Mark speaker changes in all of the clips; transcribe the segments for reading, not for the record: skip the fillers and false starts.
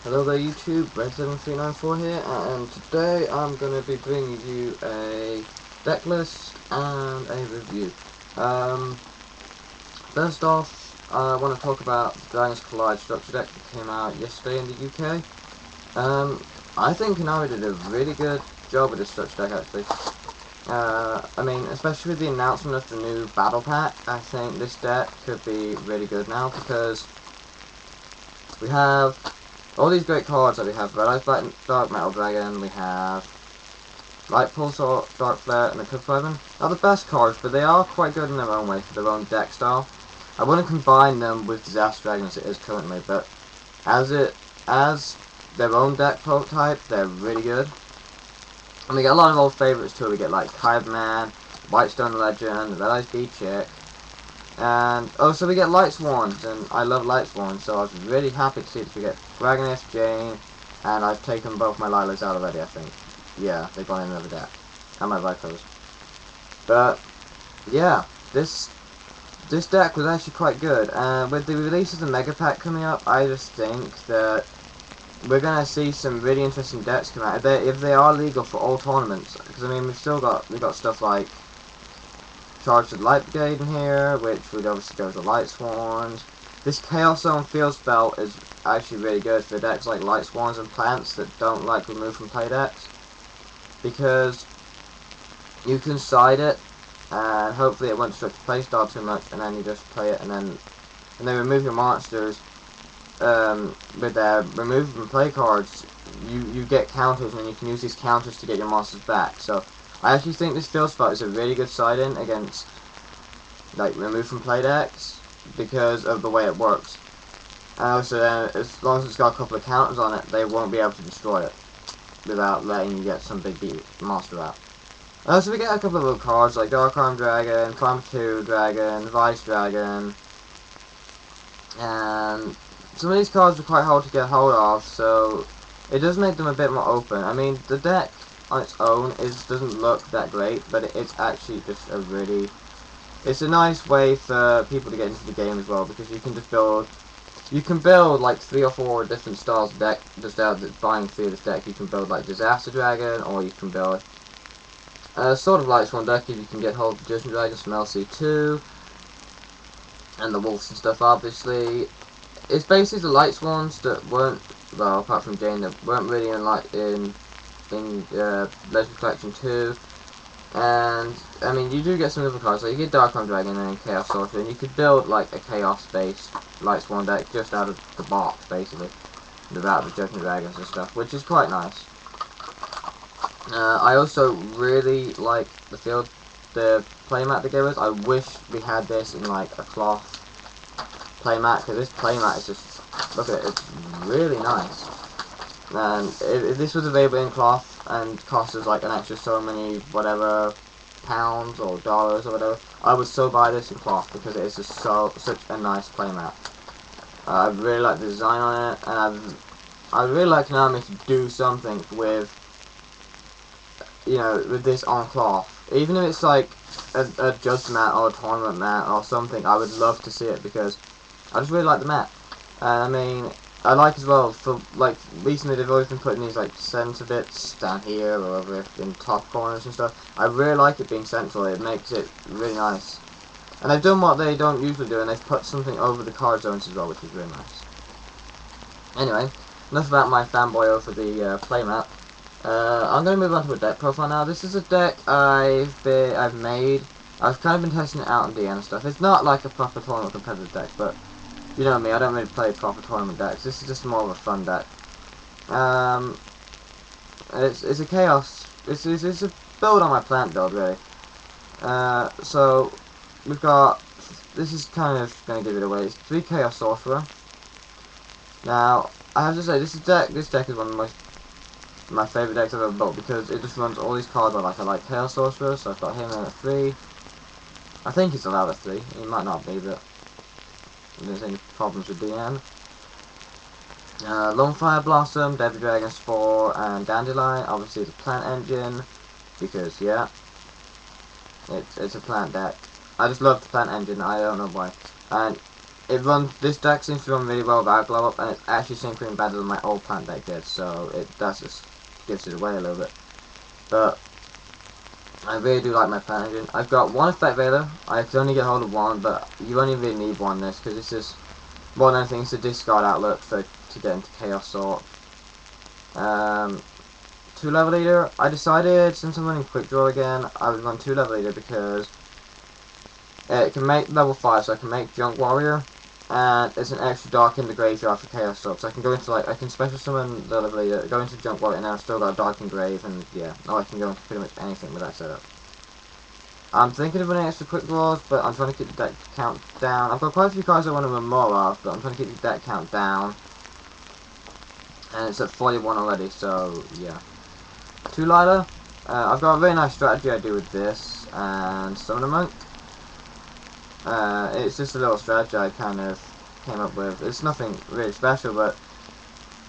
Speaker 1: Hello there YouTube, Red7394 here, and today I'm going to be bringing you a deck list and a review. First off, I want to talk about the Dragons Collide structure deck that came out yesterday in the UK. I think Konami did a really good job with this structure deck actually. I mean, especially with the announcement of the new Battle Pack, I think this deck could be really good now because we have all these great cards that we have: Red Eyes Black Dark Metal Dragon, we have Light Pulse or Dark Flare, and the Cliffhaven. Not the best cards, but they are quite good in their own way for their own deck style. I wouldn't combine them with Disaster Dragon as it is currently, but as their own deck prototype, they're really good. And we get a lot of old favorites too. We get like Kyberman, Whitestone Legend, Red Eyes Chick. And also we get Light Swans, and I love Light Swans, so I was really happy to see that we get Dragoness, Jane, and I've taken both my Lilas out already, I think. Yeah, they've gone in another deck. And my Vikos. But, yeah, this deck was actually quite good, and with the release of the Mega Pack coming up, I just think that we're going to see some really interesting decks come out, if they are legal for all tournaments, because I mean, we've got stuff like Charged with Light Brigade in here, which would obviously go to Light Swans. This Chaos Zone Field Spell is actually really good for decks like Light Swans and Plants that don't like remove from play decks, because you can side it, and hopefully it won't disrupt your playstyle too much, and then you just play it, and then remove your monsters with their remove from play cards. You get counters, and you can use these counters to get your monsters back. So I actually think this field spot is a really good side-in against, like, remove from play decks, because of the way it works. And also then, as long as it's got a couple of counters on it, they won't be able to destroy it without letting you get some big monster out. So we get a couple of little cards, like Dark Arm Dragon, Prime 2 Dragon, Vice Dragon, and some of these cards are quite hard to get hold of, so it does make them a bit more open. I mean, the deck on its own doesn't look that great, but it's actually just it's a nice way for people to get into the game as well, because you can build like 3 or 4 different styles of deck just out of buying 3 of this deck. You can build like Disaster Dragon, or you can build sort of Light Swan deck if you can get hold of Judgment Dragons from LC2, and the Wolves and stuff obviously. It's basically the Light Swans that weren't, well, apart from Jane, that weren't really in Legend Collection 2. And, I mean, you do get some other cards, like you get Dark Arm Dragon and Chaos Sorcerer, and you could build, like, a Chaos-based Light Swan deck just out of the box, basically, without the Judgment Dragons and stuff, which is quite nice. I also really like the playmat they gave us. I wish we had this in, like, a cloth playmat, because this playmat is just, look at it, it's really nice. And if this was available in cloth and cost us like an extra so many whatever pounds or dollars or whatever, I would still buy this in cloth, because it is just such a nice playmat. I really like the design on it, and I really like Konami to do something with, you know, with this on cloth. Even if it's like a judge mat or a tournament mat or something, I would love to see it, because I just really like the mat. And I mean, I like as well, for like, recently they've always been putting these like center bits down here or over in top corners and stuff. I really like it being central. It makes it really nice. And they've done what they don't usually do, and they've put something over the card zones as well, which is really nice. Anyway, enough about my fanboy over the playmat. I'm going to move on to a deck profile now. This is a deck I've made. I've kind of been testing it out on DN and stuff. It's not like a proper tournament competitive deck, but you know me, I don't really play proper tournament decks. This is just more of a fun deck. It's a chaos. It's a build on my plant build, really. So we've got, this is kind of going to give it away. It's 3 Chaos Sorcerer. Now I have to say, this deck is one of my favorite decks I've ever built, because it just runs all these cards I like. I like Chaos Sorcerer, so I've got him in at 3. I think he's allowed at 3. He might not be, but there's any problems with DN. Longfire Blossom, Deadly Dragon Spore, and Dandelion. Obviously it's a plant engine, because yeah, it's a plant deck. I just love the plant engine, I don't know why. And this deck seems to run really well without glow up, and it's actually synchroning better than my old plant deck did, so that just gives it away a little bit. But I really do like my plant engine. I've got one effect Veiler. I can only get hold of one, but you only really need one this, because it's just more than anything, it's a discard outlook to get into Chaos Sort. 2 level leader. I decided, since I'm running quick draw again, I would run 2 level leader because it can make level 5, so I can make Junk Warrior, and it's an extra dark in the graveyard for Chaos Sort. So I can go into I can special summon the level leader, go into Junk Warrior, and now I've still got a dark in grave, and yeah, now I can go into pretty much anything with that setup. I'm thinking of running extra quick draws, but I'm trying to keep the deck count down. I've got quite a few cards I want to run more of, but I'm trying to keep the deck count down. And it's at 41 already, so yeah. 2 Lila. I've got a very nice strategy I do with this, and Summoner Monk. It's just a little strategy I kind of came up with. It's nothing really special, but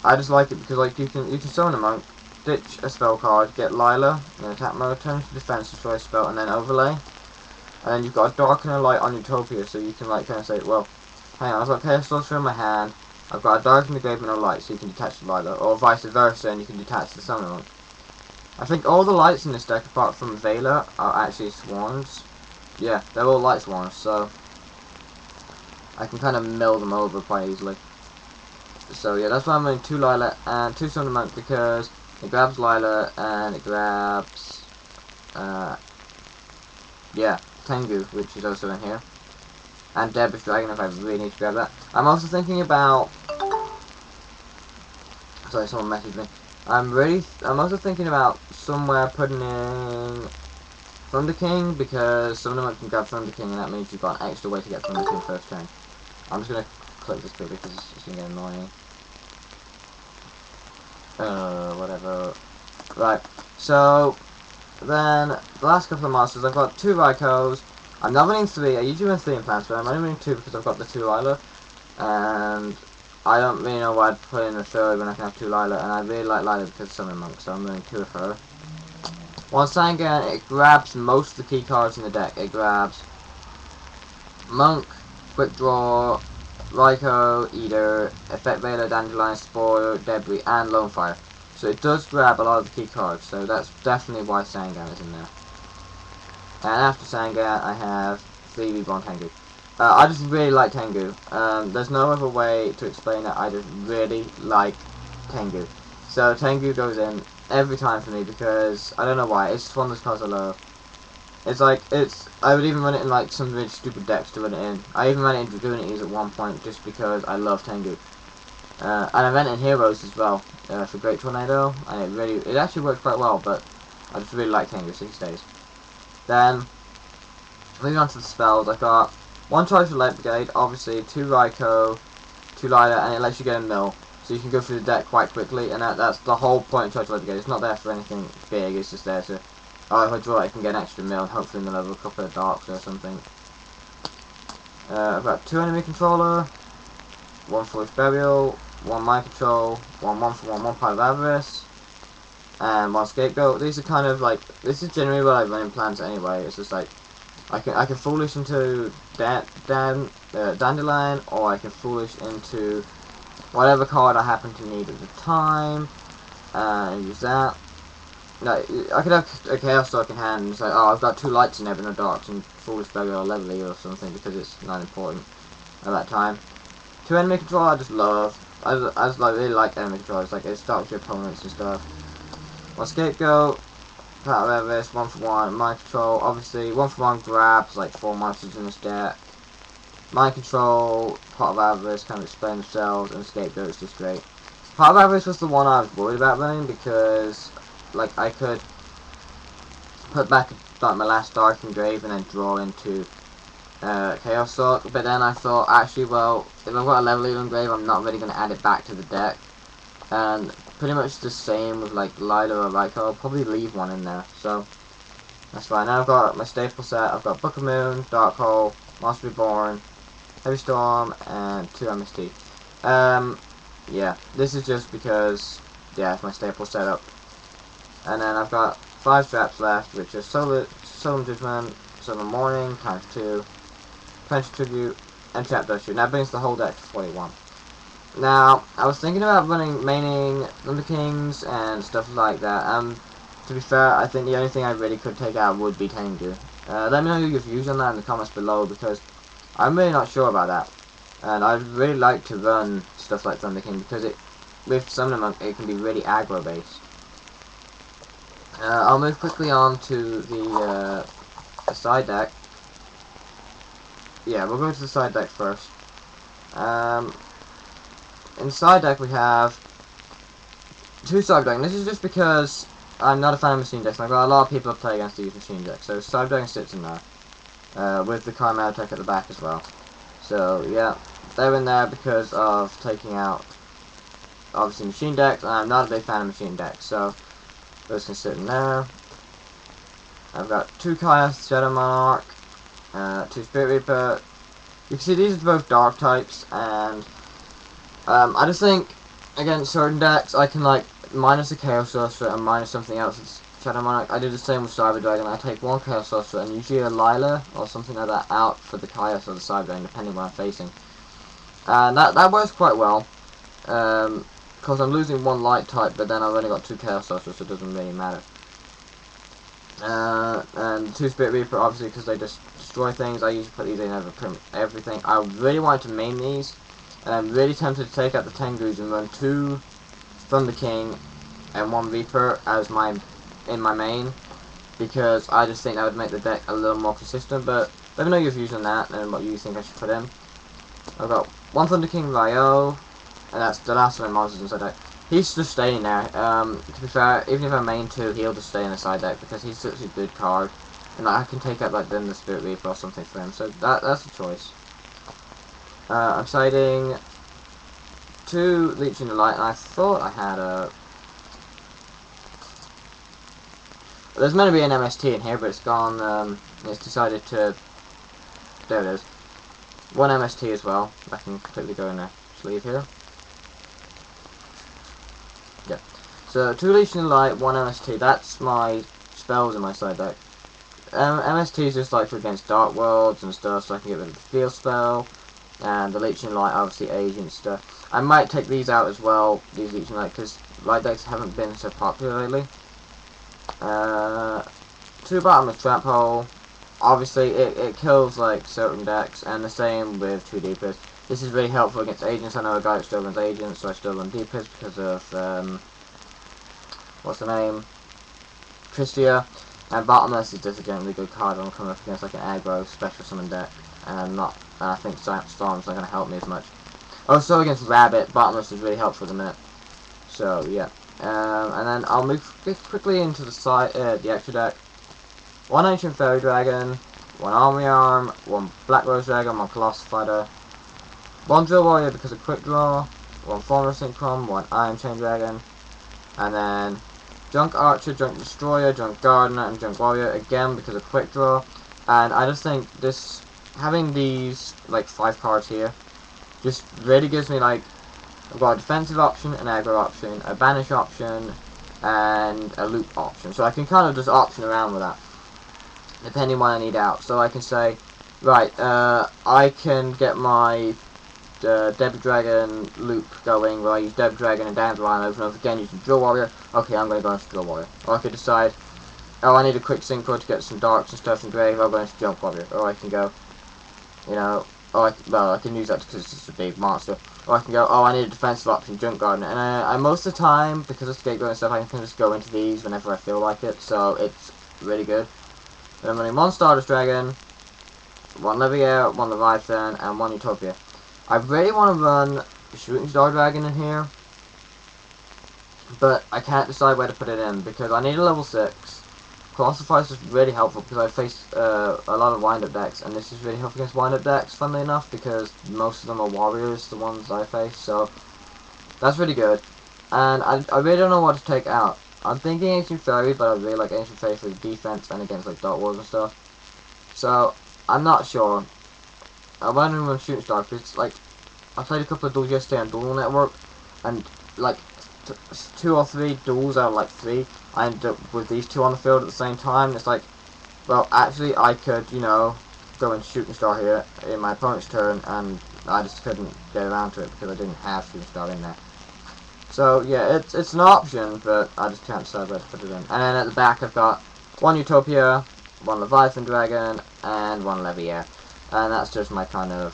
Speaker 1: I just like it because you can summon a monk, ditch a spell card, get Lila in attack mode, turn to defense, destroy a spell, and then overlay. And then you've got a dark and a light on Utopia, so you can kind of say, well, hang on, I've got Chaos Sorcerer in my hand, I've got a dark in the grave and a light, so you can detach the Lila, or vice versa, and you can detach the Summoner Monk. I think all the lights in this deck, apart from Veiler, are actually swans. Yeah, they're all light swans, so I can kind of mill them over quite easily. So yeah, that's why I'm running 2 Lila and 2 Summoner Monk, because it grabs Lila and it grabs, yeah, Tengu, which is also in here. And Deborah's Dragon if I really need to grab that. I'm also thinking about... Sorry, someone messaged me. I'm also thinking about somewhere putting in Thunder King, because Summoner Monk can grab Thunder King, and that means you've got an extra way to get Thunder King first turn. I'm just gonna click this quickly because it's gonna get annoying. Whatever. Right, so then the last couple of monsters, I've got 2 Raikos. I'm not running 3. I usually run 3 in plants, but I'm only running 2 because I've got the 2 Lila, and I don't really know why I'd put in a 3rd when I can have 2 Lila, and I really like Lila because of Summoner Monk, so I'm running 2 of her. One Sangan, it grabs most of the key cards in the deck. It grabs Monk, Quick Draw, Raiko, Eater, Effect Veiler, Dandelion, Spore, Debris, and Lone Fire. So it does grab a lot of the key cards, so that's definitely why Sangan is in there. And after Sangan, I have 3 Reborn Tengu. I just really like Tengu. There's no other way to explain it, I just really like Tengu. So Tengu goes in every time for me because, I don't know why, it's just one of those cards I love. I would even run it in like some really stupid decks to run it in. I even ran it into Dragoonities at one point just because I love Tengu. And I ran it in Heroes as well, for Great Tornado, and it actually worked quite well, but I just really like Tengu, so he stays. Then, moving on to the spells, I've got 1 charge for Light Brigade, obviously 2 Raiko, 2 Lila, and it lets you get a mill. So you can go through the deck quite quickly, and that's the whole point of Charge Light Brigade. It's not there for anything big, it's just there to, if I draw it, I can get an extra mill, and hopefully mill over a couple of darks or something. I've got 2 enemy controller, 1 Foolish Burial, 1 Mind Control, 1 1-for-1, 1 Pile of Avarice, and 1 Scapegoat. These are kind of like, this is generally what I run in plans anyway. It's just like, I can Foolish into Dandelion, or I can Foolish into whatever card I happen to need at the time, and use that. No, I could have a Chaos Stalk in hand and say, oh, I've got 2 lights in there but no darks, and Foolish Burial or Level or something, because it's not important at that time. 2 enemy control I just love. I just really like enemy control. It's like it stops your opponents and stuff. 1 Scapegoat, Power of Avarice, 1-for-1, Mind Control. Obviously, 1-for-1 grabs like 4 monsters in this deck. Mind Control, Pot of Avarice kind of explain themselves, and Scapegoat is just great. Pot of Avarice was the one I was worried about running because, like, I could put back like my last Dark Engrave and then draw into Chaos Stalk, but then I thought, actually, well, if I've got a level Engrave, I'm not really going to add it back to the deck, and pretty much the same with like Lila or Raiko. I'll probably leave 1 in there, so that's fine. Now I've got my staple set. I've got Book of Moon, Dark Hole, Monster Reborn, Heavy Storm, and 2 MST. Yeah, this is just because, yeah, it's my staple setup. And then I've got 5 traps left, which are Solemn Judgment, Solemn Mourning, ×2, Quench Tribute, and Trap does shoot. That brings the whole deck to 41. Now, I was thinking about maining Thunder Kings and stuff like that. To be fair, I think the only thing I really could take out would be Tengu. Let me know your views on that in the comments below, because I'm really not sure about that. And I'd really like to run stuff like Thunder King, because with Summoner Monk, it can be really aggro based. I'll move quickly on to the side deck. Yeah, we'll go to the side deck first. In the side deck we have 2 Cyber Dragon. This is just because I'm not a fan of machine decks, and I've got a lot of people that play against these machine decks. So Cyber Dragon sits in there, with the Chimera Tech at the back as well. So yeah, they're in there because of taking out, obviously, machine decks, and I'm not a big fan of machine decks, so those can sit in there. I've got 2 Kaios Shadow Monarch, 2 Spirit Reaper. You can see these are both dark types, and I just think against certain decks I can like minus a Chaos Sorcerer and minus something else that's Shadow Monarch. I do the same with Cyber Dragon. I take 1 Chaos Sorcerer and usually a Lila or something like that out for the Kaios or the Cyber Dragon, depending on what I'm facing. And that works quite well, because I'm losing 1 light type, but then I've only got 2 Chaos Sorcerers, so it doesn't really matter. And 2 Spirit Reaper, obviously, because they just destroy things. I usually put these in over everything. I really wanted to main these, and I'm really tempted to take out the Tengus and run 2 Thunder King and 1 Reaper as in my main, because I just think that would make the deck a little more consistent. But let me know your views on that and what you think I should put in. I've got 1 Thunder King Ryo, and that's the last of my monsters inside deck. He's just staying there. To be fair, even if I main 2, he'll just stay in the side deck because he's such a good card, and I can take out like then the Spirit Reaper or something for him. So that's a choice. I'm siding 2 Leech in the Light, and I thought I had a. There's meant to be an MST in here, but it's gone. It's decided to. There it is. 1 MST as well. I can completely go in a sleeve here. Yeah. So 2 Leech in the Light, 1 MST. That's my spells in my side deck. MST is just like for against Dark Worlds and stuff, so I can get rid of the Field spell. And the Leech in the Light, obviously Agent stuff. I might take these out as well, these Leech in the Light, because light decks haven't been so popular lately. 2 Bottomless Trap Hole. Obviously, it kills like certain decks, and the same with 2 Deepest. This is really helpful against Agents. I know a guy that still runs Agents, so I still run Deepest because of what's the name? Tristia. And Bottomless is just a generally good card when I'm coming up against like an aggro special summon deck, and I think Storm's not going to help me as much. Also against Rabbit, Bottomless is really helpful at the minute. So yeah. And then I'll move quickly into the extra deck. 1 Ancient Fairy Dragon, 1 Army Arm, 1 Black Rose Dragon, 1 Colossus Fighter, 1 Drill Warrior because of Quick Draw, 1 Formless Synchron, 1 Iron Chain Dragon, and then Junk Archer, Junk Destroyer, Junk Gardener, and Junk Warrior again because of Quick Draw. And I just think having these like 5 cards here just really gives me like, I've got a defensive option, an aggro option, a banish option, and a loop option. So I can kind of just option around with that, depending on what I need out. So I can say, right, I can get my Debit Dragon loop going, where I use Debit Dragon and Dandelion over and over again using Drill Warrior. Okay, I'm going to go into Drill Warrior. Or I could decide, oh, I need a quick synchro to get some darks and stuff in grave, I'll go into Junk Warrior. Or I can go, you know, well, I can use that because it's just a big monster. Or I can go, oh, I need a defensive option, Junk Gardener. And I most of the time, because of Scapegoat and stuff, I can just go into these whenever I feel like it. So it's really good. Then I'm running 1 Stardust Dragon, 1 Leviair, 1 Leviathan, and 1 Utopia. I really want to run a Shooting Star Dragon in here, but I can't decide where to put it in because I need a level 6. Colossus is really helpful because I face a lot of wind-up decks, and this is really helpful against wind-up decks, funnily enough, because most of them are warriors, the ones I face, so that's really good. And I really don't know what to take out. I'm thinking Ancient Fairy, but I really like Ancient Fairy for the defense and against like Dark Wars and stuff. So I'm not sure. I went and run Shooting Star because like I played a couple of duels yesterday on Duel Network, and like 2 or 3 duels out of like 3, I ended up with these 2 on the field at the same time. It's like, well, actually I could, you know, going Shooting Star here in my opponent's turn, and I just couldn't get around to it because I didn't have Shooting Star in there. So yeah, it's an option, but I just can't decide where to put it in. And then at the back I've got one Utopia, one Leviathan Dragon, and one Leviair. And that's just my kind of,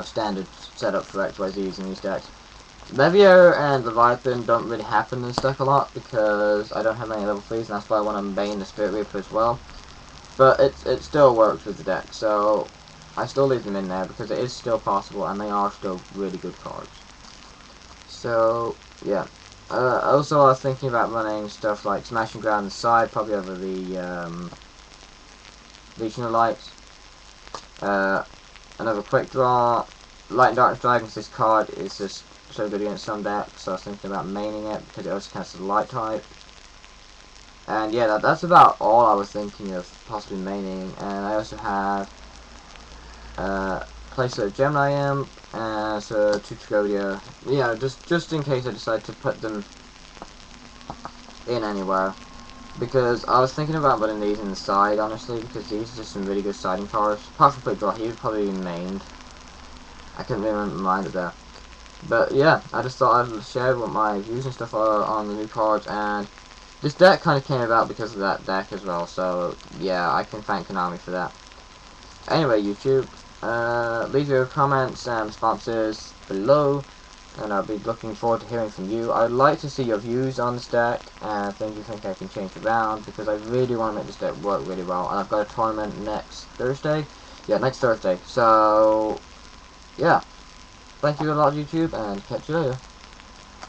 Speaker 1: standard setup for XYZs in these decks. Leviair and Leviathan don't really happen in this deck a lot because I don't have any level 3s, and that's why I want to main the Spirit Reaper as well. But it still works with the deck, so I still leave them in there because it is still possible, and they are still really good cards. So, yeah. Also, I was thinking about running stuff like Smashing Ground on the side, probably over the Legion of Light. Another Quick Draw. Light and Darkness Dragons, this card is just so good against some decks, so I was thinking about maining it because it also casts a Light type. And yeah, that's about all I was thinking of possibly maining. And I also have place a Gemini Imp and so 2 Tragodia. Just in case I decide to put them in anywhere. Because I was thinking about putting these in the side, honestly, because these are just some really good siding cards. Apart from Quick Draw, he would probably be mained. I couldn't really remember mind it there. But yeah, I just thought I'd share what my views and stuff are on the new cards, and this deck kind of came about because of that deck as well, so yeah, I can thank Konami for that. Anyway, YouTube, leave your comments and responses below, and I'll be looking forward to hearing from you. I'd like to see your views on this deck, and things you think I can change around, because I really want to make this deck work really well, and I've got a tournament next Thursday. Yeah, next Thursday, so yeah. Thank you a lot, YouTube, and catch you later.